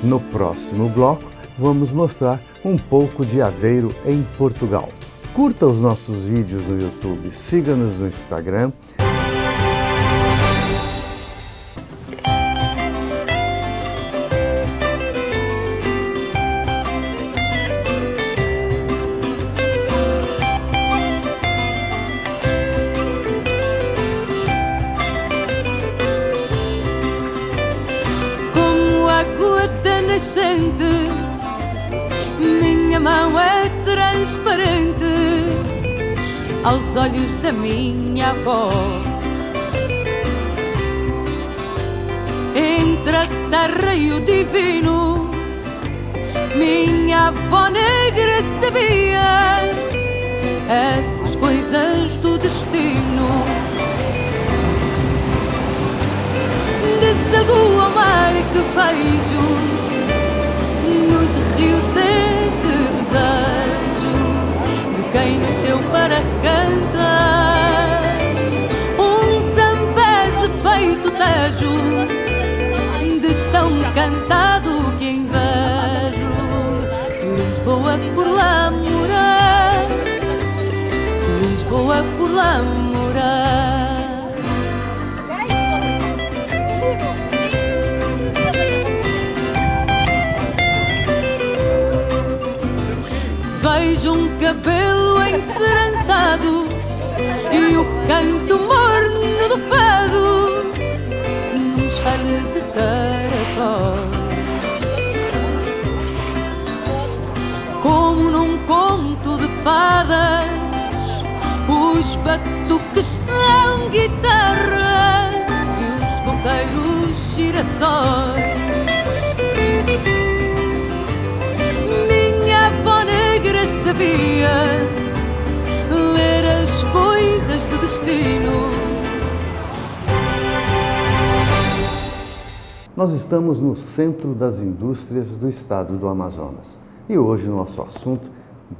No próximo bloco, vamos mostrar um pouco de Aveiro em Portugal. Curta os nossos vídeos no YouTube, siga-nos no Instagram. Minha mão é transparente aos olhos da minha avó. Entre a terra e o divino, minha avó negra sabia essas coisas do destino. Desaguo ao mar que vejo nos rios desse desejo de quem nasceu para cantar. Zambeze feito tejo, de tão cantado que invejo. Lisboa por lá morar, Lisboa por lá morar. Vejo um cabelo entrançado e o canto morno do fado num chale de caracol. Como num conto de fadas, os batuques são guitarras e os coqueiros girassóis. Sabia ler as coisas do destino. Nós estamos no centro das indústrias do estado do Amazonas. E hoje o nosso assunto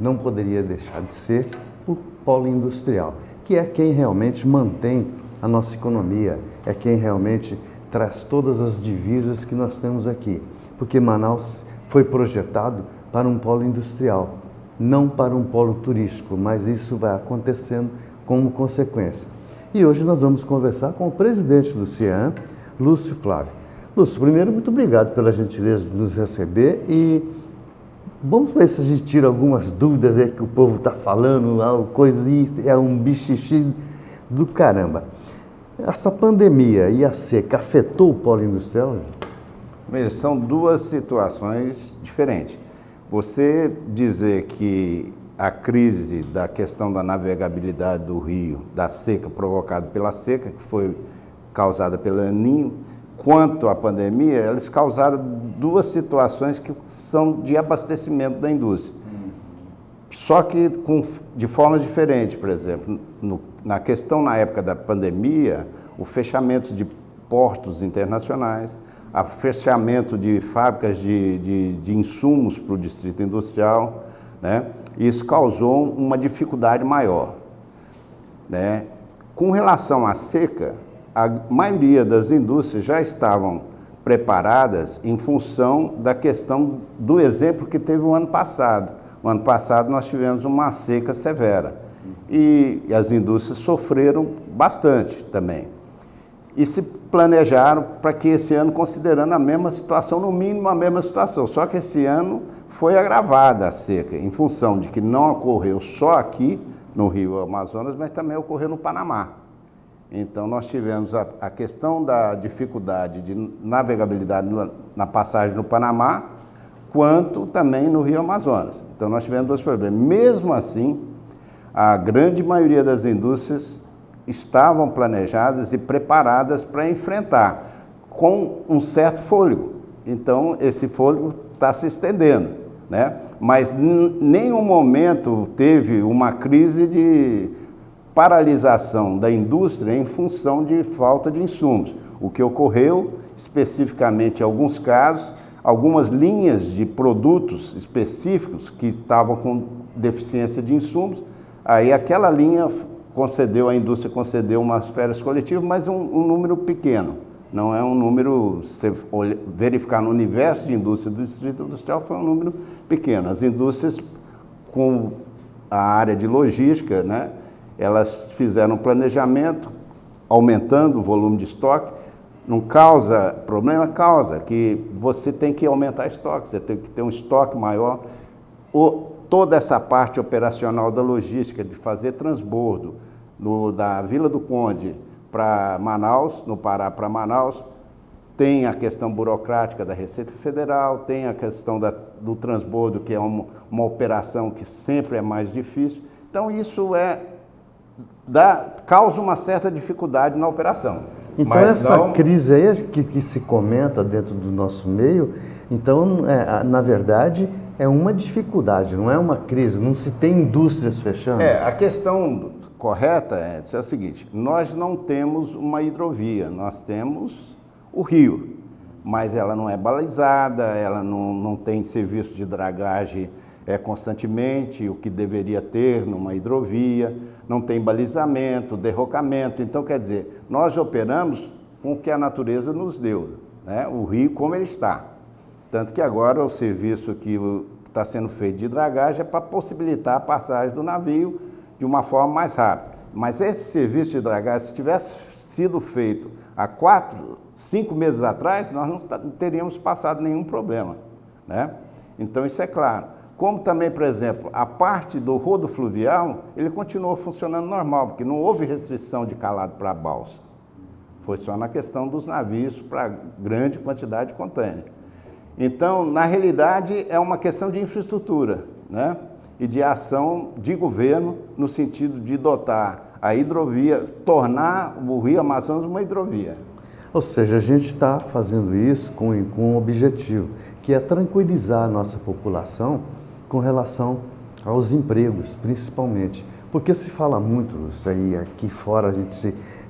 não poderia deixar de ser o polo industrial, que é quem realmente mantém a nossa economia, é quem realmente traz todas as divisas que nós temos aqui. Porque Manaus foi projetado para um polo industrial, não para um polo turístico, mas isso vai acontecendo como consequência. E hoje nós vamos conversar com o presidente do CIEAM, Lúcio Flávio. Lúcio, primeiro, muito obrigado pela gentileza de nos receber e vamos ver se a gente tira algumas dúvidas aí que o povo está falando, coisa é um bichichi do caramba. Essa pandemia e a seca afetou o polo industrial? São duas situações diferentes. Você dizer que a crise da questão da navegabilidade do rio, da seca provocada pela seca, que foi causada pelo El Niño, quanto à pandemia, eles causaram duas situações que são de abastecimento da indústria. Só que de formas diferentes, por exemplo, na questão na época da pandemia, o fechamento de portos internacionais, o fechamento de fábricas de insumos para o distrito industrial, né? Isso causou uma dificuldade maior, né? Com relação à seca, a maioria das indústrias já estavam preparadas em função da questão do exemplo que teve o ano passado. O ano passado nós tivemos uma seca severa e as indústrias sofreram bastante também. E se planejaram para que esse ano, considerando a mesma situação, no mínimo a mesma situação. Só que esse ano foi agravada a seca, em função de que não ocorreu só aqui no Rio Amazonas, mas também ocorreu no Panamá. Então nós tivemos a questão da dificuldade de navegabilidade na passagem no Panamá, quanto também no Rio Amazonas. Então nós tivemos dois problemas. Mesmo assim, a grande maioria das indústrias estavam planejadas e preparadas para enfrentar, com um certo fôlego. Então, esse fôlego está se estendendo, né? Mas em nenhum momento teve uma crise de paralisação da indústria em função de falta de insumos. O que ocorreu, especificamente em alguns casos, algumas linhas de produtos específicos que estavam com deficiência de insumos, aí aquela linha a indústria concedeu umas férias coletivas, mas um número pequeno, Não é um número, se verificar no universo de indústria do Distrito Industrial, foi um número pequeno. As indústrias com a área de logística, né, elas fizeram um planejamento, aumentando o volume de estoque. Não causa problema? Causa, que você tem que aumentar estoque, você tem que ter um estoque maior. Toda essa parte operacional da logística, de fazer transbordo da Vila do Conde para Manaus, no Pará para Manaus, tem a questão burocrática da Receita Federal, tem a questão do transbordo, que é uma operação que sempre é mais difícil. Então, isso causa uma certa dificuldade na operação. Então, essa crise aí que se comenta dentro do nosso meio, então, na verdade, é uma dificuldade, não é uma crise, não se tem indústrias fechando. A questão correta é o seguinte: nós não temos uma hidrovia, nós temos o rio, mas ela não é balizada, ela não tem serviço de dragagem constantemente, o que deveria ter numa hidrovia, não tem balizamento, derrocamento. Então, quer dizer, nós operamos com o que a natureza nos deu, né? O rio como ele está. Tanto que agora o serviço que está sendo feito de dragagem é para possibilitar a passagem do navio de uma forma mais rápida. Mas esse serviço de dragagem, se tivesse sido feito há 4, 5 meses atrás, nós não teríamos passado nenhum problema, né? Então, isso é claro. Como também, por exemplo, a parte do rodo fluvial, ele continuou funcionando normal, porque não houve restrição de calado para a balsa. Foi só na questão dos navios para grande quantidade de contêiner. Então, na realidade, é uma questão de infraestrutura, né? E de ação de governo, no sentido de dotar a hidrovia, tornar o Rio Amazonas uma hidrovia. Ou seja, a gente está fazendo isso com um objetivo, que é tranquilizar a nossa população com relação aos empregos, principalmente. Porque se fala muito isso aí, aqui fora,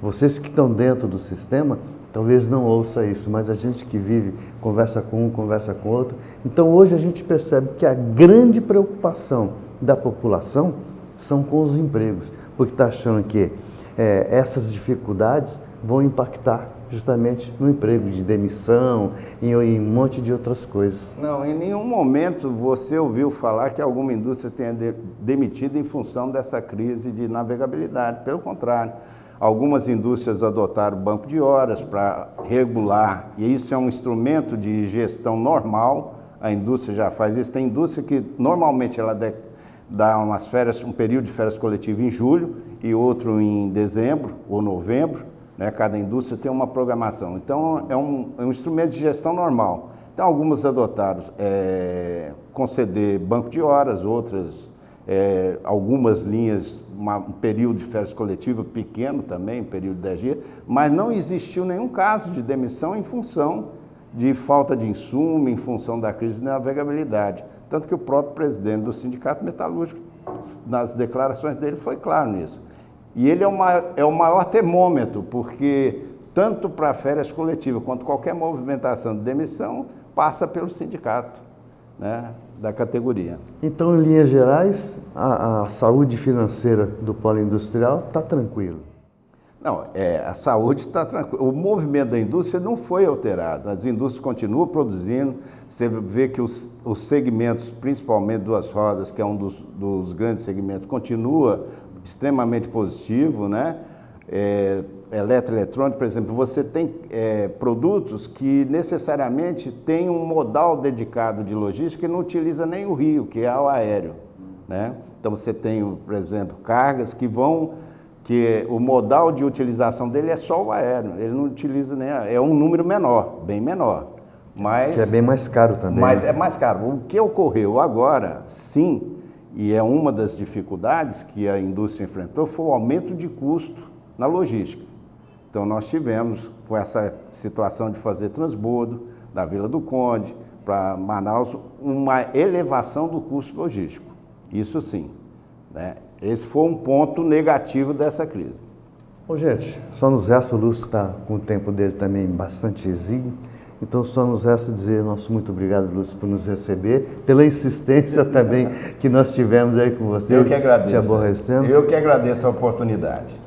vocês que estão dentro do sistema, talvez não ouça isso, mas a gente que vive, conversa com um, conversa com outro. Então hoje a gente percebe que a grande preocupação da população são com os empregos, porque está achando que essas dificuldades vão impactar justamente no emprego, de demissão e em um monte de outras coisas. Não, em nenhum momento você ouviu falar que alguma indústria tenha demitido em função dessa crise de navegabilidade. Pelo contrário, algumas indústrias adotaram banco de horas para regular, e isso é um instrumento de gestão normal, a indústria já faz isso. Tem indústria que normalmente ela dá umas férias, um período de férias coletivo em julho e outro em dezembro ou novembro, né? Cada indústria tem uma programação. Então, é um instrumento de gestão normal. Então, algumas adotaram conceder banco de horas, outras, algumas linhas, um período de férias coletiva pequeno também, um período de 10 dias, mas não existiu nenhum caso de demissão em função de falta de insumo, em função da crise de navegabilidade. Tanto que o próprio presidente do Sindicato Metalúrgico, nas declarações dele, foi claro nisso. E ele é o maior termômetro, porque tanto para férias coletivas quanto qualquer movimentação de demissão passa pelo sindicato, né, da categoria. Então, em linhas gerais, a saúde financeira do polo industrial está tranquilo? Não, a saúde está tranquila. O movimento da indústria não foi alterado. As indústrias continuam produzindo. Você vê que os segmentos, principalmente duas rodas, que é um dos grandes segmentos, continua extremamente positivo, né? Eletroeletrônico, por exemplo, você tem produtos que necessariamente tem um modal dedicado de logística e não utiliza nem o rio, que é o aéreo, né? Então você tem, por exemplo, cargas que o modal de utilização dele é só o aéreo, ele não utiliza nem, é um número menor, bem menor. Mas, que é bem mais caro também. Mas é mais caro. O que ocorreu agora, sim, e é uma das dificuldades que a indústria enfrentou, foi o aumento de custo na logística. Então, nós tivemos, com essa situação de fazer transbordo da Vila do Conde para Manaus, uma elevação do custo logístico. Isso sim, né? Esse foi um ponto negativo dessa crise. Bom, gente, só nos resta, o Lúcio está com o tempo dele também bastante exíguo. Então, só nos resta dizer nosso muito obrigado, Lúcio, por nos receber, pela insistência também que nós tivemos aí com você. Eu que agradeço. Te aborrecendo. Eu que agradeço a oportunidade.